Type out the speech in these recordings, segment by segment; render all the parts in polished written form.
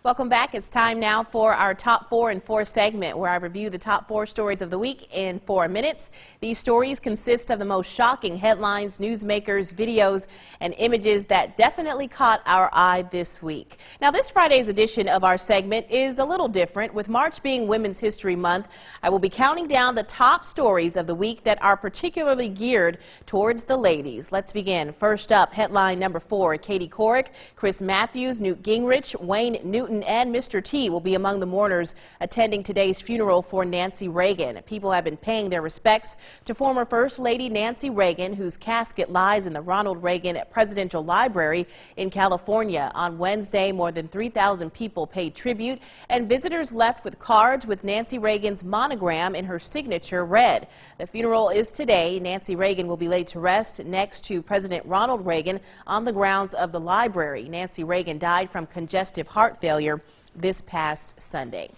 Welcome back. It's time now for our Top 4 in 4 segment, where I review the top 4 stories of the week in 4 minutes. These stories consist of the most shocking headlines, newsmakers, videos, and images that definitely caught our eye this week. Now, this Friday's edition of our segment is a little different. With March being Women's History Month, I will be counting down the top stories of the week that are particularly geared towards the ladies. Let's begin. First up, headline number 4, Katie Couric, Chris Matthews, Newt Gingrich, Wayne Newton, and Mr. T will be among the mourners attending today's funeral for Nancy Reagan. People have been paying their respects to former First Lady Nancy Reagan, whose casket lies in the Ronald Reagan Presidential Library in California. On Wednesday, more than 3,000 people paid tribute, and visitors left with cards with Nancy Reagan's monogram in her signature red. The funeral is today. Nancy Reagan will be laid to rest next to President Ronald Reagan on the grounds of the library. Nancy Reagan died from congestive heart failure this past Sunday.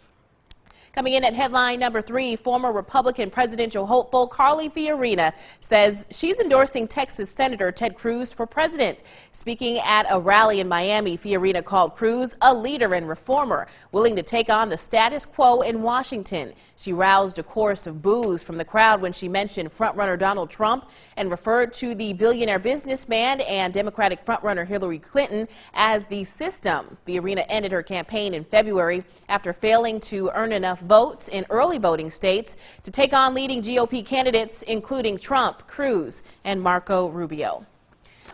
Coming in at headline number 3, former Republican presidential hopeful Carly Fiorina says she's endorsing Texas Senator Ted Cruz for president. Speaking at a rally in Miami, Fiorina called Cruz a leader and reformer, willing to take on the status quo in Washington. She roused a chorus of boos from the crowd when she mentioned frontrunner Donald Trump and referred to the billionaire businessman and Democratic frontrunner Hillary Clinton as the system. Fiorina ended her campaign in February after failing to earn enough votes in early voting states to take on leading GOP candidates, including Trump, Cruz, and Marco Rubio.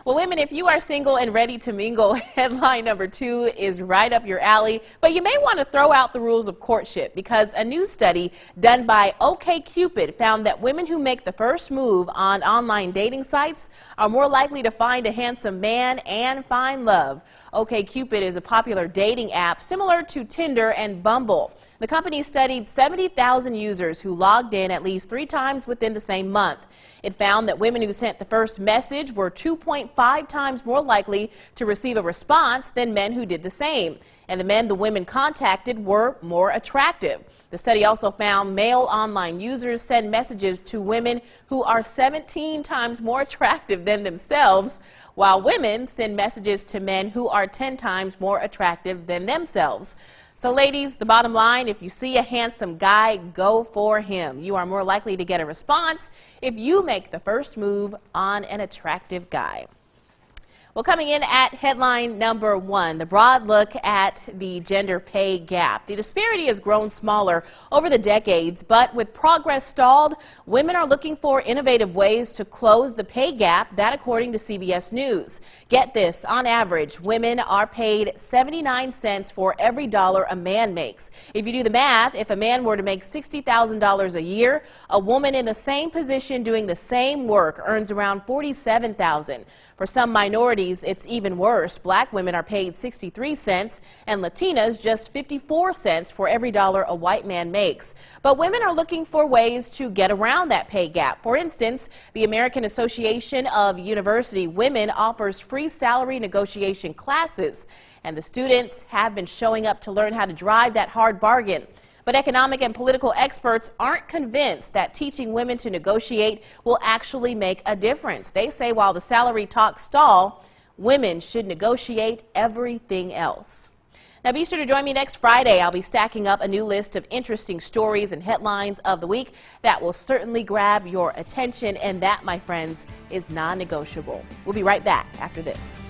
Well, women, if you are single and ready to mingle, headline number 2 is right up your alley, but you may want to throw out the rules of courtship, because a new study done by OkCupid found that women who make the first move on online dating sites are more likely to find a handsome man and find love. OkCupid is a popular dating app similar to Tinder and Bumble. The company studied 70,000 users who logged in at least 3 times within the same month. It found that women who sent the first message were 2.5 times more likely to receive a response than men who did the same. And the men the women contacted were more attractive. The study also found male online users send messages to women who are 17 times more attractive than themselves, while women send messages to men who are 10 times more attractive than themselves. So ladies, the bottom line, if you see a handsome guy, go for him. You are more likely to get a response if you make the first move on an attractive guy. Well, coming in at headline number 1, the broad look at the gender pay gap. The disparity has grown smaller over the decades, but with progress stalled, women are looking for innovative ways to close the pay gap, that according to CBS News. Get this, on average, women are paid 79 cents for every dollar a man makes. If you do the math, if a man were to make $60,000 a year, a woman in the same position doing the same work earns around $47,000. For some minorities, it's even worse. Black women are paid 63 cents and Latinas just 54 cents for every dollar a white man makes. But women are looking for ways to get around that pay gap. For instance, the American Association of University Women offers free salary negotiation classes, and the students have been showing up to learn how to drive that hard bargain. But economic and political experts aren't convinced that teaching women to negotiate will actually make a difference. They say while the salary talks stall, women should negotiate everything else. Now be sure to join me next Friday. I'll be stacking up a new list of interesting stories and headlines of the week that will certainly grab your attention, and that, my friends, is non-negotiable. We'll be right back after this.